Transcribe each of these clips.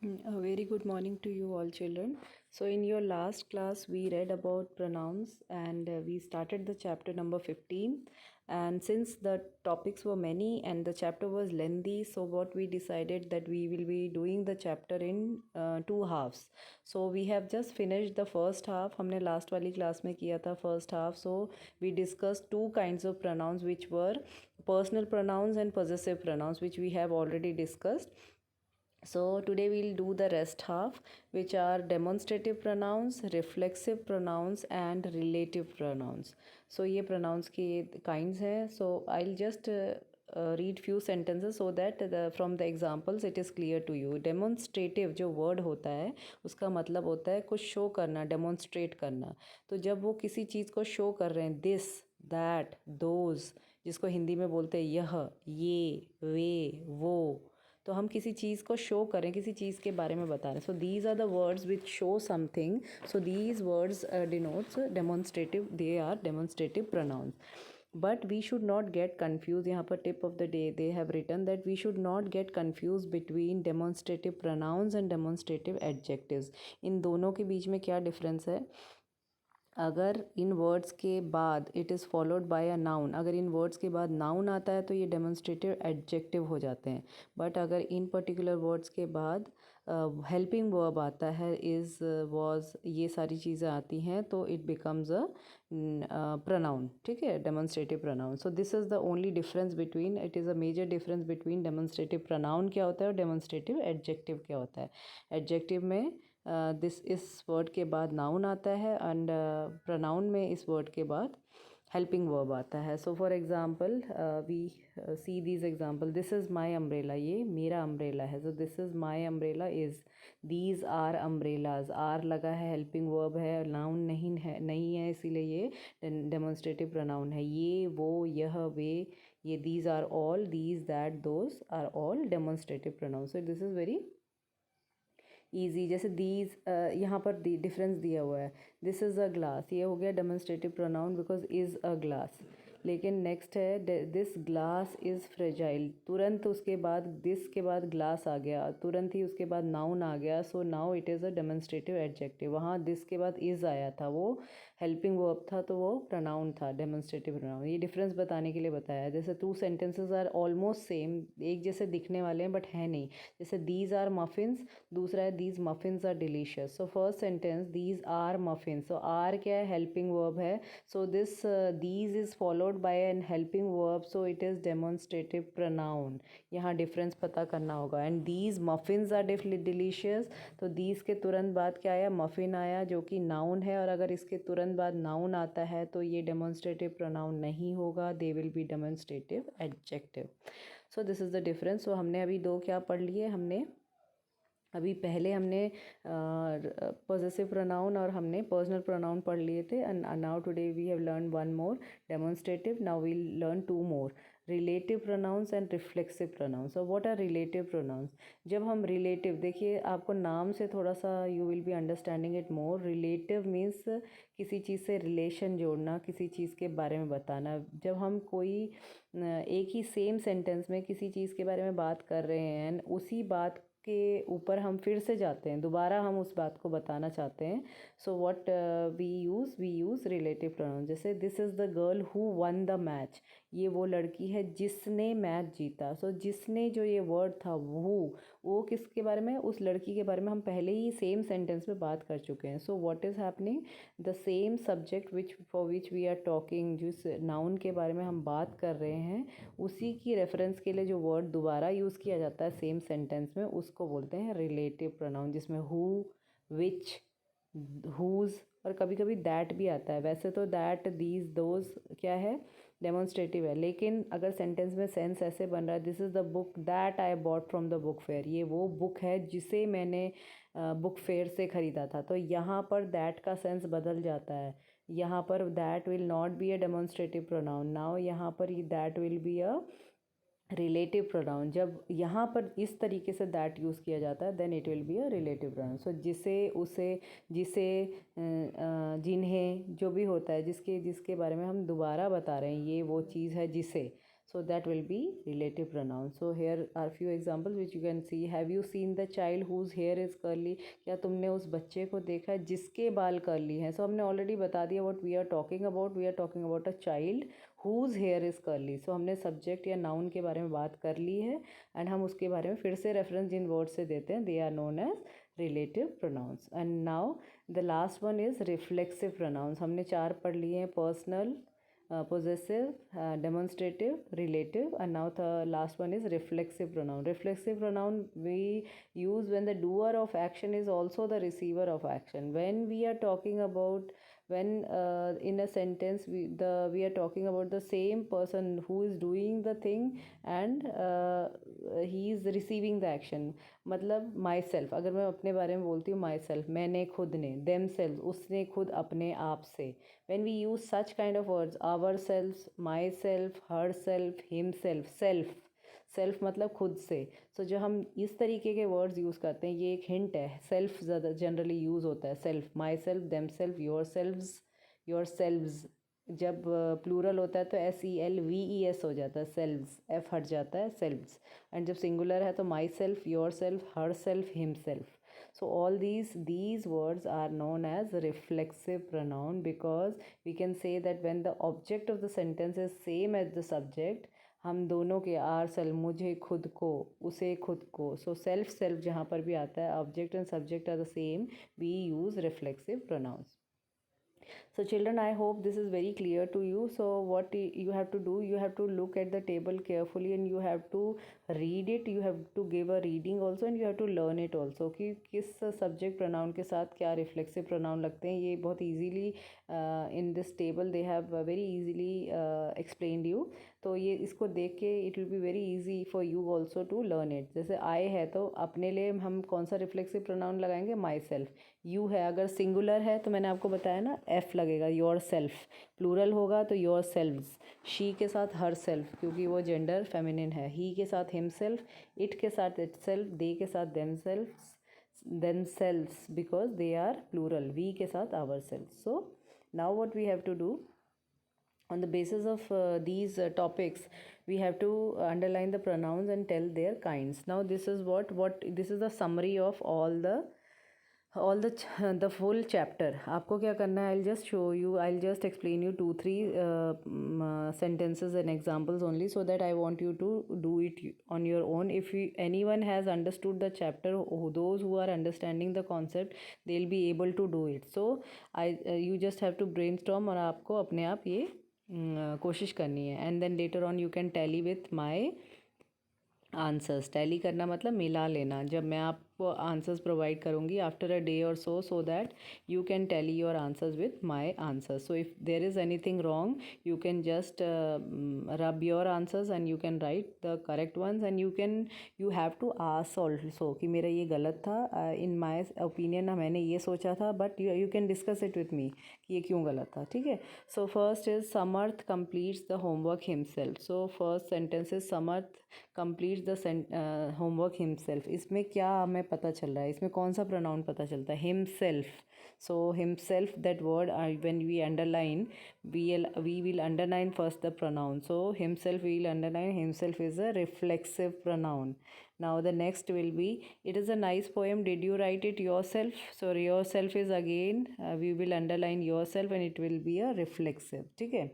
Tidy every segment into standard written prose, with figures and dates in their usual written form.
A very good morning to you all children. So in your last class we read about pronouns and we started the chapter number 15, and since the topics were many and the chapter was lengthy, so what we decided that we will be doing the chapter in two halves. So we have just finished the first half. हमने last वाली class में किया था first half. So we discussed two kinds of pronouns which were personal pronouns and possessive pronouns, which we have already discussed. So today we'll do the rest half, which are demonstrative pronouns, reflexive pronouns and relative pronouns. So ये pronouns के kinds हैं. So I'll just read few sentences so that from the examples it is clear to you. Demonstrative जो word होता है उसका मतलब होता है कुछ show करना, demonstrate करना. तो जब वो किसी चीज़ को show कर रहे हैं, this, that, those, जिसको हिंदी में बोलते हैं यह, ये, वे, वो, तो हम किसी चीज़ को शो करें, किसी चीज़ के बारे में बता रहे हैं. So these are the words which show something. So these words denotes demonstrative, they are demonstrative pronouns. But we should not get confuse. यहाँ पर tip of the day they have written that we should not get confuse between demonstrative pronouns and demonstrative adjectives. इन दोनों के बीच में क्या difference है? अगर इन words के बाद it is followed bye a noun, अगर इन वर्ड्स के बाद नाउन आता है तो ये डेमोन्स्ट्रेटिव एडजेक्टिव हो जाते हैं. बट अगर इन पर्टिकुलर वर्ड्स के बाद हेल्पिंग वर्ब आता है, इज़, वॉज, ये सारी चीज़ें आती हैं तो इट बिकम्स अ प्रोनाउन. ठीक है, demonstrative pronoun. So this is the only difference between, it is a major difference between demonstrative pronoun क्या होता है और डेमोन्स्ट्रेटिव एडजेक्टिव क्या होता है. एडजेक्टिव में दिस, इस वर्ड के बाद नाउन आता है एंड प्रोनाउन में इस वर्ड के बाद हेल्पिंग वर्ब आता है. So for example we see these example. This is my umbrella, ये मेरा अम्ब्रेला है. So this is my umbrella is. These are umbrellas, are लगा है, हेल्पिंग वर्ब है, नाउन नहीं है इसीलिए ये डेमोन्स्ट्रेटिव प्रोनाउन है. ये, वो, यह, वे, ये these are all, these, that, those are all demonstrative pronoun. So this is very easy. जैसे दीज, यहाँ पर डिफरेंस दिया हुआ है. दिस इज़ अ ग्लास, ये हो गया demonstrative pronoun because is a glass. लेकिन नेक्स्ट है दिस ग्लास इज़ फ्रेजाइल. तुरंत उसके बाद दिस के बाद ग्लास आ गया, तुरंत ही उसके बाद नाउन आ गया. So now it is a demonstrative adjective. वहाँ दिस के बाद इज़ आया था, वो हेल्पिंग वर्ब था तो वो प्रोनाउन था, डेमोन्स्ट्रेटिव प्रोनाउन. ये डिफरेंस बताने के लिए बताया. जैसे two sentences are almost same, एक जैसे दिखने वाले हैं बट है नहीं. जैसे दीज आर मफिन्स, दूसरा है these muffins are delicious. So first sentence these are muffins, so are क्या है? हेल्पिंग वर्ब है. So this these is followed by an helping verb, so it is demonstrative pronoun. यहाँ difference पता करना होगा. And these muffins are delicious, तो these के तुरंत बाद क्या आया? मफिन आया जो कि नाउन है. और अगर इसके तुरंत बाद नाउन आता है तो ये डेमोन्स्ट्रेटिव प्रोनाउन नहीं होगा, they will be demonstrative adjective. So this is the difference. So हमने अभी दो क्या पढ़ लिए? हमने अभी पहले हमने पॉजेसिव प्रोनाउन और हमने पर्सनल प्रोनाउन पढ़ लिए थे. And now today we have learn one more demonstrative. Now we learn two more, relative pronouns and reflexive pronouns. और व्हाट आर रिलेटिव प्रोनाउंस? जब हम रिलेटिव, देखिए आपको नाम से थोड़ा सा you will be understanding it more. Relative means किसी चीज़ से रिलेशन जोड़ना, किसी चीज़ के बारे में बताना. जब हम कोई एक ही सेम सेंटेंस में किसी चीज़ के बारे में बात कर रहे हैं, उसी बात के ऊपर हम फिर से जाते हैं, दोबारा हम उस बात को बताना चाहते हैं. So what we use relative pronoun. जैसे this is the girl who won the match, ये वो लड़की है जिसने मैच जीता. सो जिसने जो ये वर्ड था वो किसके बारे में? उस लड़की के बारे में हम पहले ही सेम सेंटेंस में बात कर चुके हैं. So what is happening? The same subject which for which we are talking, जिस नाउन के बारे में हम बात कर रहे हैं, उसी की रेफरेंस के लिए जो वर्ड दोबारा यूज़ किया जाता है सेम सेंटेंस में, उसको बोलते हैं रिलेटिव प्रोनाउन. जिसमें हु, विच, हुज और कभी कभी दैट भी आता है. वैसे तो दैट, दीज, दोज क्या है? डेमोन्स्ट्रेटिव है. लेकिन अगर सेंटेंस में सेंस ऐसे बन रहा है, this is the book that I bought from the book fair, ये वो बुक है जिसे मैंने बुक फेयर से ख़रीदा था. तो यहाँ पर दैट का सेंस बदल जाता है. यहाँ पर that will not be a demonstrative pronoun. Now यहाँ पर that will be a relative pronoun. जब यहाँ पर इस तरीके से दैट यूज़ किया जाता है then it will be a relative pronoun. So जिसे, उसे, जिसे, जिन्हें, जो भी होता है जिसके बारे में हम दोबारा बता रहे हैं, ये वो चीज़ है जिसे. so that will be relative pronoun. So here are few examples which you can see. Have you seen the child whose hair is curly? क्या तुमने उस बच्चे को देखा जिसके बाल कर्ली हैं? So हमने ऑलरेडी बता दिया what we are talking about. We are talking about a child whose hair is curly. So हमने सब्जेक्ट या नाउन के बारे में बात कर ली है एंड हम उसके बारे में फिर से रेफरेंस जिन वर्ड से देते हैं, they are known as relative pronouns. And now the last one is reflexive pronouns. हमने 4 पढ़ लिए हैं, personal, possessive, demonstrative, relative, and now the last one is reflexive pronoun. Reflexive pronoun we use when the doer of action is also the receiver of action. When we are talking about, when in a sentence we are talking about the same person who is doing the thing and he is receiving the action. मतलब my self, अगर मैं अपने बारे में बोलती हूँ my self, मैंने खुद ने, देम सेल्फ, उसने खुद अपने आप से. when we use such kind of words, ourselves, myself, herself, himself, self मतलब खुद से. सो जो हम इस तरीके के वर्ड्स यूज़ करते हैं, ये एक हिंट है. सेल्फ ज़्यादा जनरली यूज़ होता है. Self, my self, them self, your selves. जब प्लूरल होता है तो SELVES हो जाता है, सेल्व्स, F हट जाता है, सेल्व्स. एंड जब सिंगुलर है तो my self, your self, her self, him self. So all these words are known as reflexive pronoun because we can say that when the object of the sentence is same as the subject, हम दोनों के are self, मुझे खुद को, उसे खुद को. So self जहाँ पर भी आता है, object and subject are the same, we use reflexive pronouns. So children, I hope this is very clear to you. So what you have to do, you have to look at the table carefully and you have to read it. You have to give a reading also and you have to learn it also कि किस subject pronoun के साथ क्या reflexive pronoun लगते हैं. ये बहुत easily in this table they have very easily explained you. तो ये इसको देख के it will be very easy for you also to learn it. जैसे I है तो अपने लिए हम कौन सा reflexive pronoun लगाएंगे, myself. यू है, अगर सिंगुलर है तो मैंने आपको बताया ना, एफ लगेगा, योर सेल्फ. प्लूरल होगा तो योर सेल्व्स. शी के साथ हर सेल्फ क्योंकि वो जेंडर फेमिनिन है. ही के साथ हिम सेल्फ, इट के साथ इट सेल्फ, दे के साथ themselves because they are plural. We के साथ ourself. So now what we have to do on the basis of these topics, we have to underline the pronouns and tell their kinds. Now this is what this is the summary of all the full chapter. आपको क्या करना है, I'll just show you, I'll just explain you 2-3 sentences and examples only, so that I want you to do it on your own. If anyone has understood the chapter, those who are understanding the concept, they'll be able to do it. So you just have to brainstorm और आपको अपने आप ये कोशिश करनी है. And then later on you can tally with my answers. Tally करना मतलब मिला लेना. जब मैं आपको आंसर्स प्रोवाइड करूँगी आफ्टर अ डे और so that you can tally your answers with my answers. So if there is anything wrong you can just rub your answers and you can write the correct ones. And you have to ask also कि मेरा ये गलत था, इन my opinion मैंने ये सोचा था, but you can discuss it with me कि ये क्यों गलत था. ठीक है. So first is Samarth completes the homework himself. So first sentence is Samarth completes the homework himself. इसमें क्या हमें पता चल रहा है, इसमें कौन सा प्रोनाउन पता चलता है, himself. So himself, that word when we underline, we will underline first the pronoun. So himself we will underline, himself is a reflexive pronoun. Now the next will be, it is a nice poem, did you write it yourself? So yourself is again we will underline yourself and it will be a reflexive. ठीक है.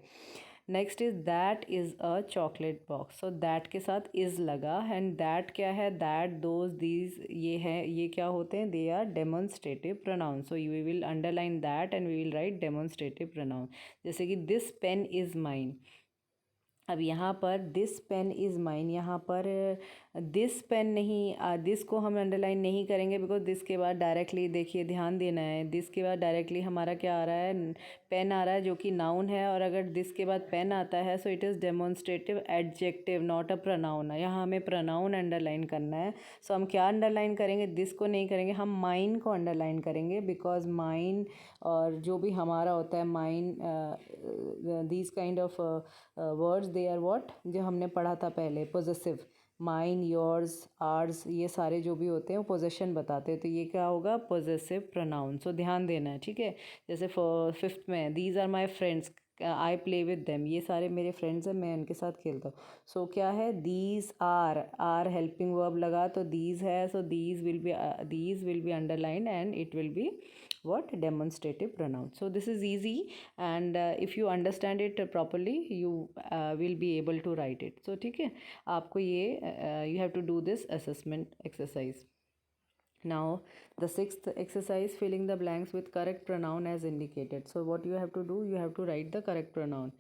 Next is that is a chocolate box. So that के साथ is लगा and that क्या है, that, those, these, ये है, ये क्या होते हैं, they are demonstrative pronoun. So you will underline that and we will write demonstrative pronoun. जैसे कि दिस पेन इज़ माइन. अब यहाँ पर दिस पेन इज़ माइन, यहाँ पर दिस पेन नहीं, दिस को हम अंडरलाइन नहीं करेंगे बिकॉज दिस के बाद डायरेक्टली, देखिए ध्यान देना है, दिस के बाद डायरेक्टली हमारा क्या आ रहा है, पेन आ रहा है जो कि नाउन है. और अगर दिस के बाद पेन आता है सो it is demonstrative adjective, not a pronoun. यहाँ हमें प्रोनाउन अंडरलाइन करना है. सो हम क्या अंडरलाइन करेंगे, दिस को नहीं करेंगे, हम माइन को अंडरलाइन करेंगे बिकॉज माइन और जो भी हमारा होता है mine, these kind of words, they are what, जो हमने पढ़ा था पहले, पोजेसिव. माइन, योर्स, आर्स, ये सारे जो भी होते हैं वो पोजेशन बताते हैं. तो ये क्या होगा, पोजेसिव प्रोनाउन. सो ध्यान देना है. ठीक है. जैसे फिफ्थ में, these are my friends, I play with them, ये सारे मेरे फ्रेंड्स हैं, मैं उनके साथ खेलता हूँ. सो क्या है, दीज आर हेल्पिंग वर्ब लगा तो दीज है, so these will be underline and it will B what demonstrative pronoun. So this is easy, and if you understand it properly you will be able to write it. So ठीक है, आपको ये you have to do this assessment exercise. Now the sixth exercise, filling the blanks with correct pronoun as indicated. So what you have to do, you have to write the correct pronoun.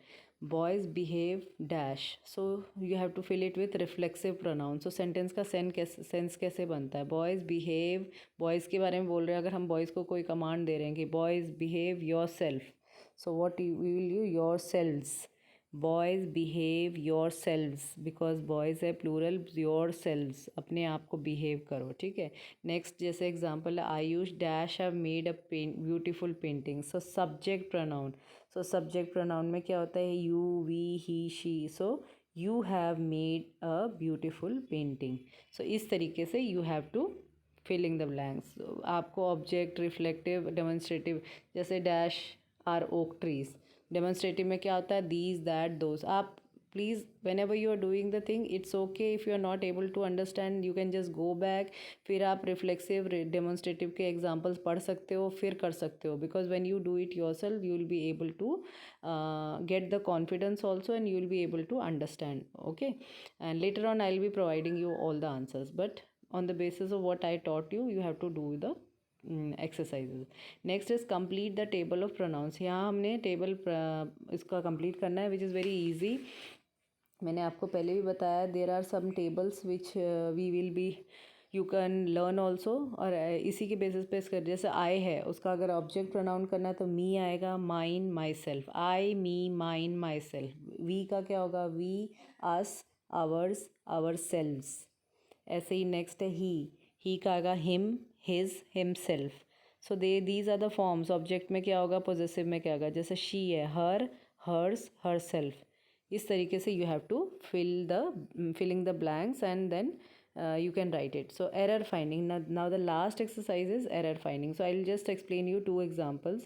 Boys behave dash, so you have to fill it with reflexive pronoun. So sentence का sense कैसे बनता है, boys behave, boys के बारे में बोल रहे हैं, अगर हम boys को कोई कमांड दे रहे हैं कि boys behave yourself, so what you will you yourselves, boys behave your selves, because boys है प्लूरल, योर सेल्व्स, अपने आप को बिहेव करो. ठीक है. नेक्स्ट जैसे एग्जांपल है, Aayush dash have made a beautiful painting. So subject pronoun, so subject pronoun में क्या होता है, you we he she. So you have made a beautiful painting. So इस तरीके से you have to filling the blanks. आपको object, reflective, demonstrative, जैसे dash are oak trees. Demonstrative में क्या होता है, दीज दैट दोज. आप please whenever you are doing the thing, it's okay if you are not able to understand, you can just go back, फिर आप reflexive demonstrative के examples पढ़ सकते हो, फिर कर सकते हो. Because when you do it yourself you will be able to get the confidence also and you will be able to understand. Okay, and later on I will be providing you all the answers, but on the basis of what I taught you, you have to do the exercises. Next is complete the table of pronouns. यहाँ हमने table इसका complete करना है, which is very easy. मैंने आपको पहले भी बताया, there are some tables which we will be you can learn also. और इसी के बेसिस पे इसका, जैसे आई है उसका अगर ऑब्जेक्ट प्रोनाउन करना है तो मी आएगा, mine, myself, I, me, mine, myself. We का क्या होगा, we, us, ours, ourselves. ऐसे ही नेक्स्ट है ही का आएगा him, his, himself. So these are the forms. Object में क्या होगा, पोजेसिव में क्या होगा, जैसे शी है, हर, हर्स, हर सेल्फ. इस तरीके से you have to filling the blanks and then you can write it. So error finding, now the last exercise is error finding. So I'll just explain you two examples.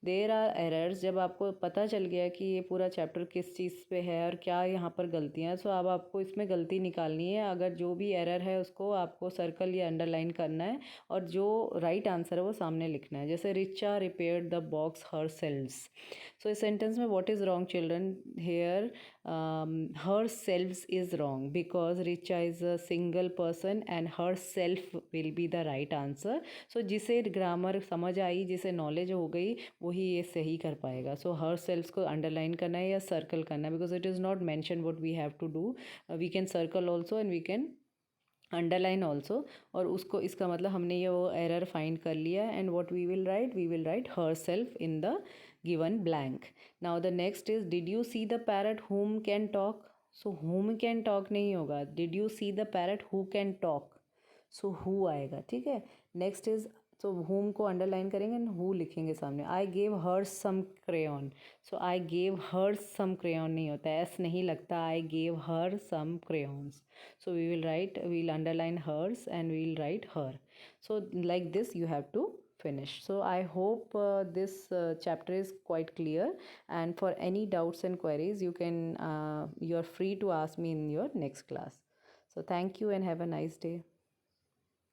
There are errors. जब आपको पता चल गया कि ये पूरा chapter किस चीज़ पे है और क्या यहाँ पर गलतियाँ, सो अब आपको इसमें गलती निकालनी है. अगर जो भी एरर है उसको आपको सर्कल या अंडरलाइन करना है और जो राइट आंसर है वो सामने लिखना है. जैसे Richa repaired the box her selves. So इस सेंटेंस में what is wrong children here, her selves is wrong because Richa is a single person and herself will be the right answer. So जिसे grammar समझ आई, जिसे knowledge हो गई, वही ये सही कर पाएगा. सो हर सेल्फ्स को अंडरलाइन करना है या सर्कल करना है, because it is not mention what we have to do. We can circle also and we can underline also. और उसको, इसका मतलब हमने ये वो एरर फाइंड कर लिया. And what we will write herself in the given blank. Now the next is, did you see the parrot whom can talk. So whom can talk नहीं होगा, did you see the parrot who can talk. So who आएगा. ठीक है. Next is, सो हुम को underline करेंगे and who लिखेंगे सामने. I gave her some crayon. So I gave her some crayon नहीं होता है, एस नहीं लगता, I gave her some crayons. So we will write, we'll underline hers and we'll write her. So like this you have to finish. So I hope this chapter is quite clear, and for any doubts and queries you are free to ask me in your next class. So thank you and have a nice day.